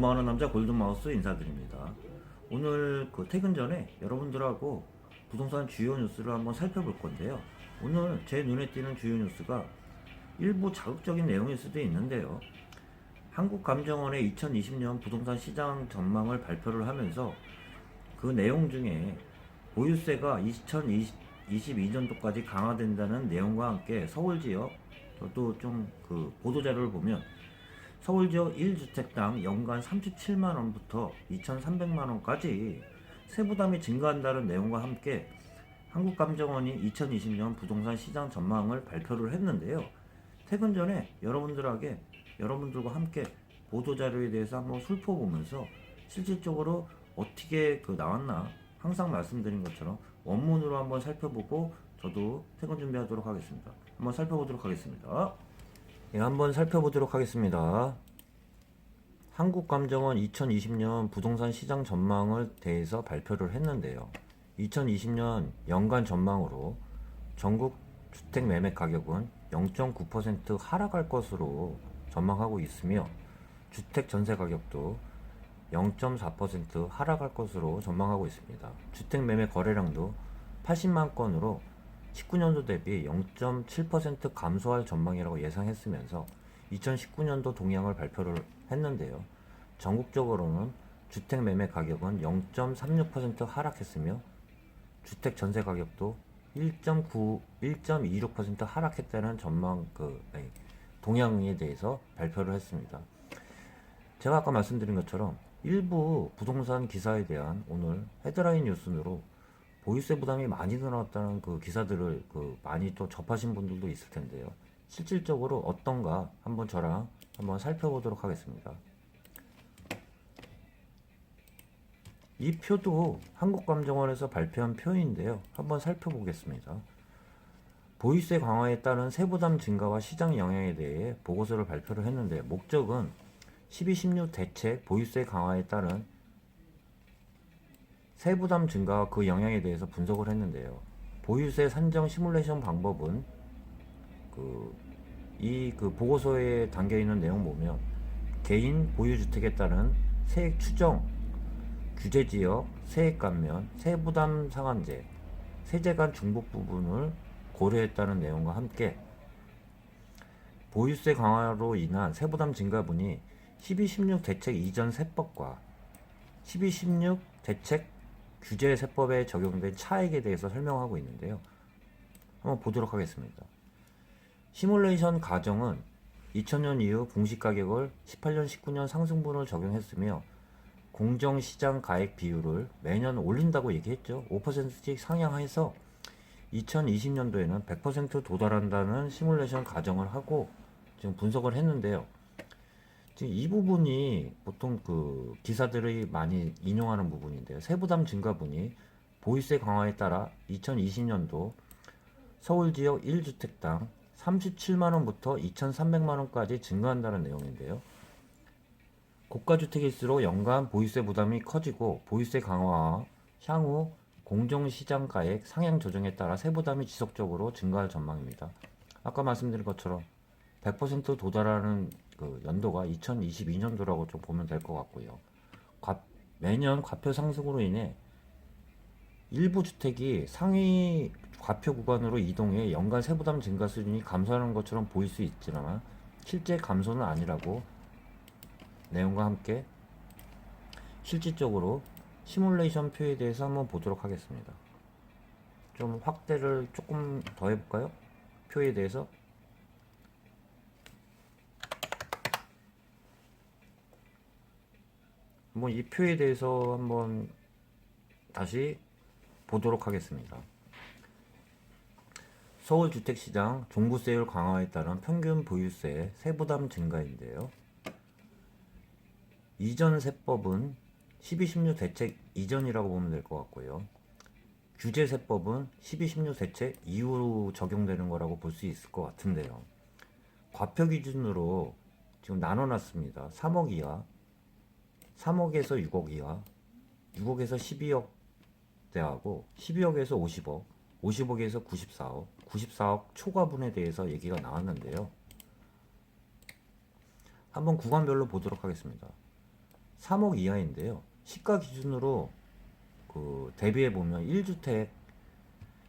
전망하는 남자 골든마우스 인사드립니다. 오늘 퇴근 전에 여러분들하고 부동산 주요 뉴스를 한번 살펴볼 건데요. 오늘 제 눈에 띄는 주요 뉴스가 일부 자극적인 내용일 수도 있는데요. 한국감정원의 2020년 부동산 시장 전망을 발표를 하면서 그 내용 중에 보유세가 2022년도까지 강화된다는 내용과 함께 서울 지역, 저도 좀 보도자료를 보면 서울 지역 1주택당 연간 37만원부터 2,300만원까지 세부담이 증가한다는 내용과 함께 한국감정원이 2020년 부동산 시장 전망을 발표를 했는데요. 퇴근 전에 여러분들과 함께 보도자료에 대해서 한번 살펴보면서 실질적으로 어떻게 나왔나 항상 말씀드린 것처럼 원문으로 한번 살펴보고 저도 퇴근 준비하도록 하겠습니다. 한번 살펴보도록 하겠습니다. 예, 한번 살펴보도록 하겠습니다. 한국감정원 2020년 부동산 시장 전망을 대해서 발표를 했는데요. 2020년 연간 전망으로 전국 주택 매매 가격은 0.9% 하락할 것으로 전망하고 있으며 주택 전세 가격도 0.4% 하락할 것으로 전망하고 있습니다. 주택 매매 거래량도 80만 건으로 19년도 대비 0.7% 감소할 전망이라고 예상했으면서 2019년도 동향을 발표를 했는데요. 전국적으로는 주택 매매 가격은 0.36% 하락했으며 주택 전세 가격도 1.26% 하락했다는 동향에 대해서 발표를 했습니다. 제가 아까 말씀드린 것처럼 일부 부동산 기사에 대한 오늘 헤드라인 뉴스로 보유세 부담이 많이 늘어났다는 기사들을 많이 또 접하신 분들도 있을 텐데요. 실질적으로 어떤가 한번 저랑 한번 살펴보도록 하겠습니다. 이 표도 한국감정원에서 발표한 표인데요. 한번 살펴보겠습니다. 보유세 강화에 따른 세부담 증가와 시장 영향에 대해 보고서를 발표를 했는데 목적은 12.16 대책 보유세 강화에 따른 세부담 증가와 그 영향에 대해서 분석을 했는데요. 보유세 산정 시뮬레이션 방법은 이 보고서에 담겨있는 내용 보면 개인 보유주택에 따른 세액 추정, 규제지역, 세액 감면, 세부담 상한제, 세제 간 중복 부분을 고려했다는 내용과 함께 보유세 강화로 인한 세부담 증가분이 12.16 대책 이전 세법과 12.16 대책 규제 세법에 적용된 차액에 대해서 설명하고 있는데요. 한번 보도록 하겠습니다. 시뮬레이션 가정은 2000년 이후 공시가격을 18년, 19년 상승분을 적용했으며 공정시장 가액 비율을 매년 올린다고 얘기했죠. 5%씩 상향해서 2020년도에는 100% 도달한다는 시뮬레이션 가정을 하고 지금 분석을 했는데요. 지금 이 부분이 보통 기사들이 많이 인용하는 부분인데요. 세부담 증가분이 보유세 강화에 따라 2020년도 서울 지역 1주택당 37만원부터 2,300만원까지 증가한다는 내용인데요. 고가주택일수록 연간 보유세 부담이 커지고 보유세 강화와 향후 공정시장가액 상향 조정에 따라 세부담이 지속적으로 증가할 전망입니다. 아까 말씀드린 것처럼 100% 도달하는 연도가 2022년도라고 좀 보면 될 것 같고요. 매년 과표 상승으로 인해 일부 주택이 상위 과표 구간으로 이동해 연간 세부담 증가 수준이 감소하는 것처럼 보일 수 있지만 실제 감소는 아니라고 내용과 함께 실질적으로 시뮬레이션 표에 대해서 한번 보도록 하겠습니다. 좀 확대를 조금 더 해볼까요? 표에 대해서. 한번 이 표에 대해서 한번 다시 보도록 하겠습니다. 서울 주택시장 종부세율 강화에 따른 평균 보유세 세부담 증가인데요. 이전 세법은 12.16 대책 이전이라고 보면 될 것 같고요. 규제세법은 12.16 대책 이후로 적용되는 거라고 볼 수 있을 것 같은데요. 과표 기준으로 지금 나눠놨습니다. 3억 이하, 3억에서 6억 이하, 6억에서 12억 대하고 12억에서 50억, 50억에서 94억, 94억 초과분에 대해서 얘기가 나왔는데요. 한번 구간별로 보도록 하겠습니다. 3억 이하인데요. 시가 기준으로 대비해 보면 1주택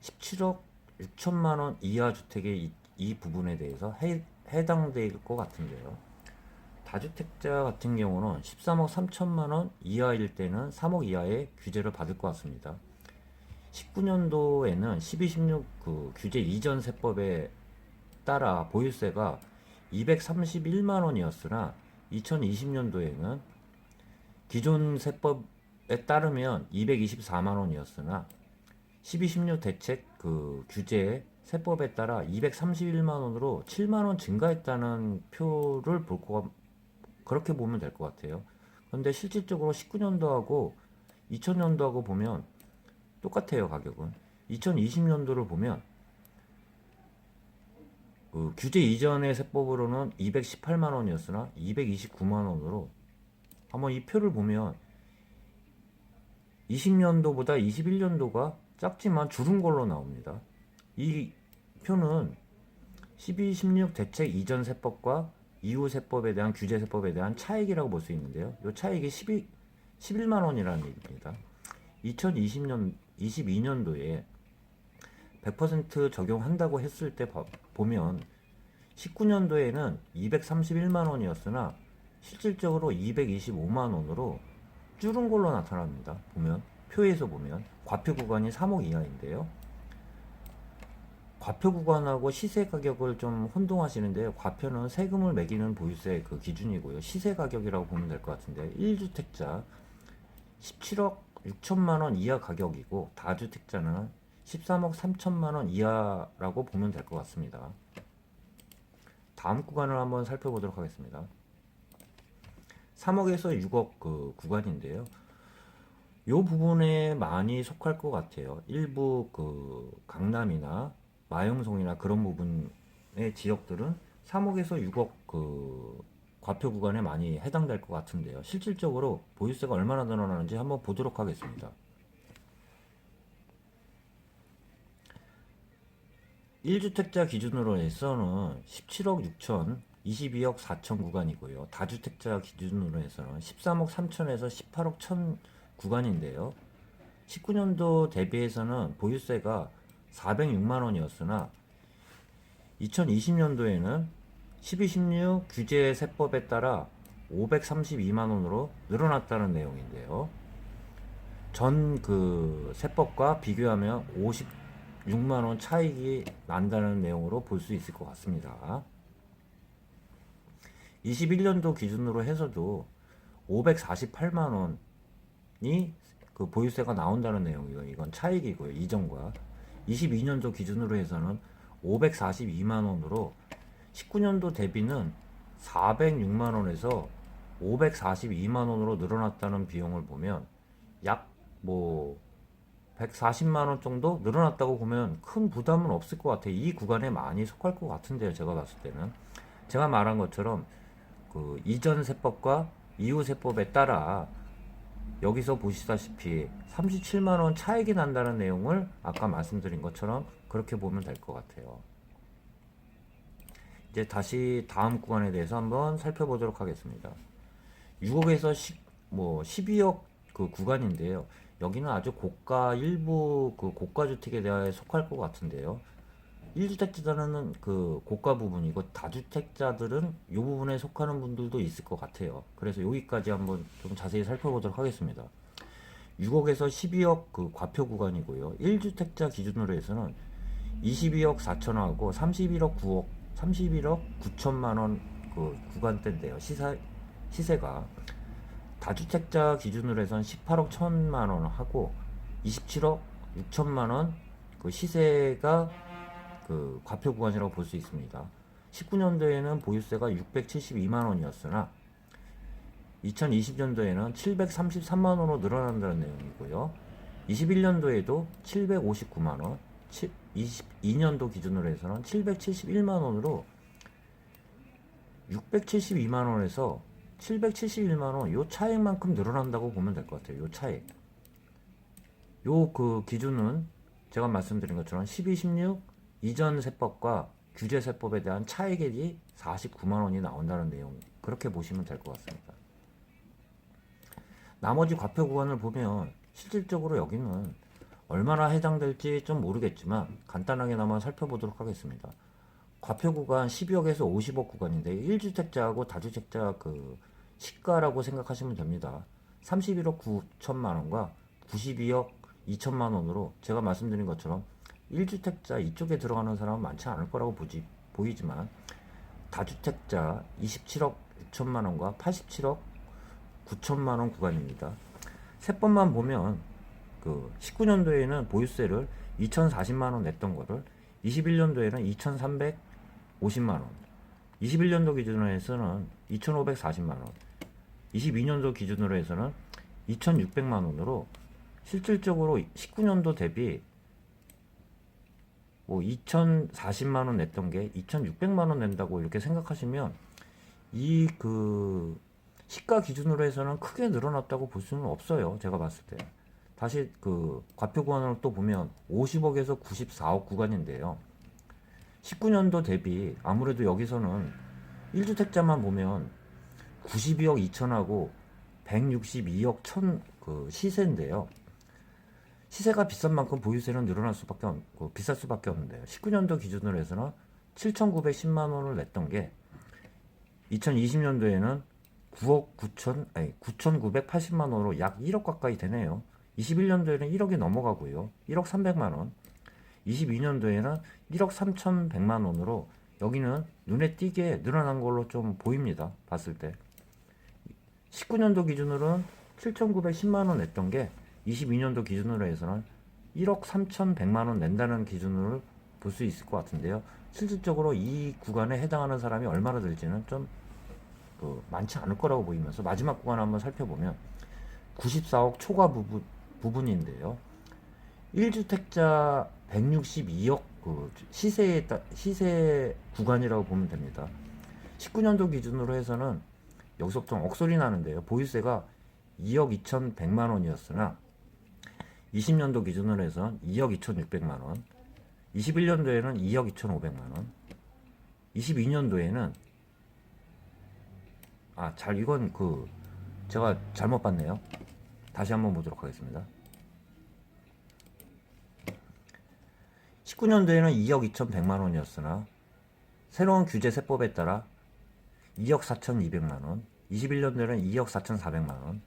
17억 6천만 원 이하 주택의 이 부분에 대해서 해당될 것 같은데요. 다주택자 같은 경우는 13억 3천만 원 이하일 때는 3억 이하의 규제를 받을 것 같습니다. 19년도에는 1216 규제 이전 세법에 따라 보유세가 231만 원이었으나 2020년도에는 기존 세법에 따르면 224만 원이었으나 1216 대책 규제 세법에 따라 231만 원으로 7만 원 증가했다는 표를 그렇게 보면 될 것 같아요. 그런데 실질적으로 19년도하고 2000년도하고 보면 똑같아요. 가격은 2020년도를 보면 규제 이전의 세법으로는 218만 원이었으나 229만 원으로 한번 이 표를 보면 20년도보다 21년도가 작지만 줄은 걸로 나옵니다. 이 표는 12, 16 대책 이전 세법과 이후 세법에 대한 규제 세법에 대한 차익이라고 볼 수 있는데요. 이 차익이 11만 원이라는 얘기입니다. 2022년도에 100% 적용한다고 했을 때 보면 19년도에는 231만 원이었으나 실질적으로 225만 원으로 줄은 걸로 나타납니다. 보면 표에서 보면 과표 구간이 3억 이하인데요. 과표 구간하고 시세 가격을 좀 혼동하시는데요. 과표는 세금을 매기는 보유세 기준이고요. 시세 가격이라고 보면 될 것 같은데 1주택자 17억 6천만 원 이하 가격이고 다주택자는 13억 3천만 원 이하라고 보면 될 것 같습니다. 다음 구간을 한번 살펴보도록 하겠습니다. 3억에서 6억 구간인데요. 이 부분에 많이 속할 것 같아요. 일부 강남이나 마영송이나 그런 부분의 지역들은 3억에서 6억 과표 구간에 많이 해당될 것 같은데요. 실질적으로 보유세가 얼마나 늘어나는지 한번 보도록 하겠습니다. 1주택자 기준으로 해서는 17억 6천, 22억 4천 구간이고요. 다주택자 기준으로 해서는 13억 3천에서 18억 1천 구간인데요. 19년도 대비해서는 보유세가 406만 원이었으나 2020년도에는 1216 규제 세법에 따라 532만 원으로 늘어났다는 내용인데요. 전 세법과 비교하면 56만 원 차익이 난다는 내용으로 볼 수 있을 것 같습니다. 21년도 기준으로 해서도 548만 원이 보유세가 나온다는 내용이고요. 이건 차익이고요. 이전과 22년도 기준으로 해서는 542만 원으로 19년도 대비는 406만 원에서 542만 원으로 늘어났다는 비용을 보면 약 140만 원 정도 늘어났다고 보면 큰 부담은 없을 것 같아요. 이 구간에 많이 속할 것 같은데요. 제가 봤을 때는 제가 말한 것처럼 이전 세법과 이후 세법에 따라 여기서 보시다시피 37만 원 차익이 난다는 내용을 아까 말씀드린 것처럼 그렇게 보면 될 것 같아요. 이제 다시 다음 구간에 대해서 한번 살펴보도록 하겠습니다. 6억에서 12억 구간인데요. 여기는 아주 고가 일부 고가 주택에 대해 속할 것 같은데요. 1주택자들은 고가 부분이고 다주택자들은 이 부분에 속하는 분들도 있을 것 같아요. 그래서 여기까지 한번 좀 자세히 살펴보도록 하겠습니다. 6억에서 12억 과표 구간이고요. 1주택자 기준으로 해서는 22억 4천원하고 31억 9천만 원 구간대인데요. 시세가 다주택자 기준으로 해서는 18억 1천만 원 하고 27억 6천만 원 시세가 과표 구간이라고 볼 수 있습니다. 19년도에는 보유세가 672만 원이었으나 2020년도에는 733만 원으로 늘어난다는 내용이고요. 21년도에도 759만 원, 22년도 기준으로 해서는 771만 원으로 672만 원에서 771만 원, 요 차액만큼 늘어난다고 보면 될 것 같아요. 요 차액. 요 기준은 제가 말씀드린 것처럼 12, 16 이전 세법과 규제 세법에 대한 차액이 49만 원이 나온다는 내용. 그렇게 보시면 될 것 같습니다. 나머지 과표 구간을 보면 실질적으로 여기는 얼마나 해당될지 좀 모르겠지만 간단하게나마 살펴보도록 하겠습니다. 과표 구간 12억에서 50억 구간인데 1주택자하고 다주택자 그 시가라고 생각하시면 됩니다. 31억 9천만 원과 92억 2천만 원으로 제가 말씀드린 것처럼 1주택자 이쪽에 들어가는 사람은 많지 않을 거라고 보이지만 다주택자 27억 6천만 원과 87억 9천만 원 구간입니다. 세법만 보면 그 19년도에는 보유세를 2,040만 원 냈던 거를 21년도에는 2,350만 원, 21년도 기준으로 해서는 2,540만 원, 22년도 기준으로 해서는 2,600만 원으로 실질적으로 19년도 대비 뭐 2,040만 원 냈던 게 2,600만 원 낸다고 이렇게 생각하시면 이 그 시가 기준으로 해서는 크게 늘어났다고 볼 수는 없어요. 제가 봤을 때. 다시 그 과표 구간을 또 보면 50억에서 94억 구간인데요. 19년도 대비 아무래도 여기서는 1주택자만 보면 92억 2천하고 162억 1천 그 시세인데요. 시세가 비싼 만큼 보유세는 늘어날 수밖에 비쌀 수밖에 없는데요. 19년도 기준으로 해서는 7,910만 원을 냈던 게 2020년도에는 9,980만 원으로 약 1억 가까이 되네요. 21년도에는 1억이 넘어가고요. 1억 300만 원. 22년도에는 1억 3,100만 원으로 여기는 눈에 띄게 늘어난 걸로 좀 보입니다. 봤을 때. 19년도 기준으로는 7,910만 원 냈던 게 22년도 기준으로 해서는 1억 3,100만 원 낸다는 기준으로 볼 수 있을 것 같은데요. 실질적으로 이 구간에 해당하는 사람이 얼마나 될지는 좀 많지 않을 거라고 보이면서 마지막 구간 한번 살펴보면 94억 초과 부분인데요. 1주택자 162억 그 시세 구간이라고 보면 됩니다. 19년도 기준으로 해서는 여기서부터 억소리 나는데요. 보유세가 2억 2,100만 원이었으나 20년도 기준으로 해서 2억 2,600만 원, 21년도에는 2억 2,500만 원, 22년도에는 이건 제가 잘못 봤네요. 다시 한번 보도록 하겠습니다. 19년도에는 2억 2,100만 원이었으나 새로운 규제 세법에 따라 2억 4,200만 원, 21년도에는 2억 4,400만 원,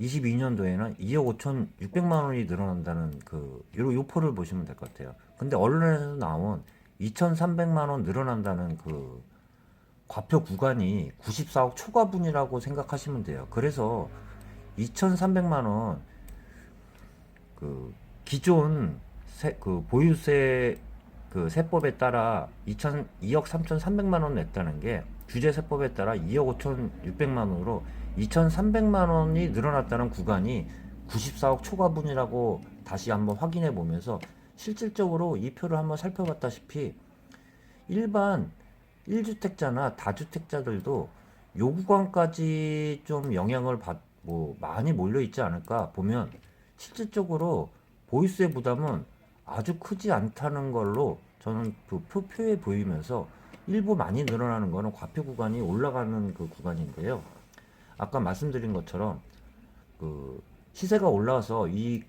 22년도에는 2억 5,600만 원이 늘어난다는 요 포를 보시면 될 것 같아요. 근데 언론에서 나온 2,300만 원 늘어난다는 과표 구간이 94억 초과분이라고 생각하시면 돼요. 그래서 2,300만 원 기존 보유세 세법에 따라 2억 3,300만 원 냈다는 게 규제 세법에 따라 2억 5,600만 원으로 2,300만 원이 늘어났다는 구간이 94억 초과분이라고 다시 한번 확인해 보면서 실질적으로 이 표를 한번 살펴봤다시피 일반 1주택자나 다주택자들도 요 구간까지 좀 영향을 많이 몰려 있지 않을까 보면 실질적으로 보유세 부담은 아주 크지 않다는 걸로 저는 표에 보이면서 일부 많이 늘어나는 거는 과표 구간이 올라가는 구간인데요. 아까 말씀드린 것처럼 시세가 올라와서 이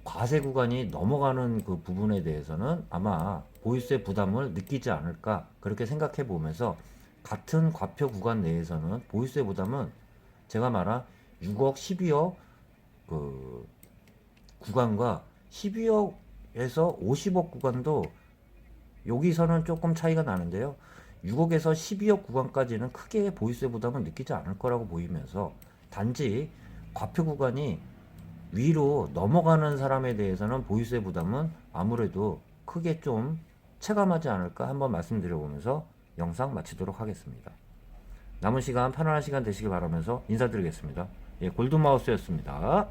과세 구간이 넘어가는 부분에 대해서는 아마 보유세 부담을 느끼지 않을까 그렇게 생각해 보면서 같은 과표 구간 내에서는 보유세 부담은 제가 말한 6억 12억 구간과 12억에서 50억 구간도 여기서는 조금 차이가 나는데요. 6억에서 12억 구간까지는 크게 보유세 부담을 느끼지 않을 거라고 보이면서 단지 과표 구간이 위로 넘어가는 사람에 대해서는 보유세 부담은 아무래도 크게 좀 체감하지 않을까 한번 말씀드려 보면서 영상 마치도록 하겠습니다. 남은 시간 편안한 시간 되시길 바라면서 인사드리겠습니다. 골든마우스였습니다.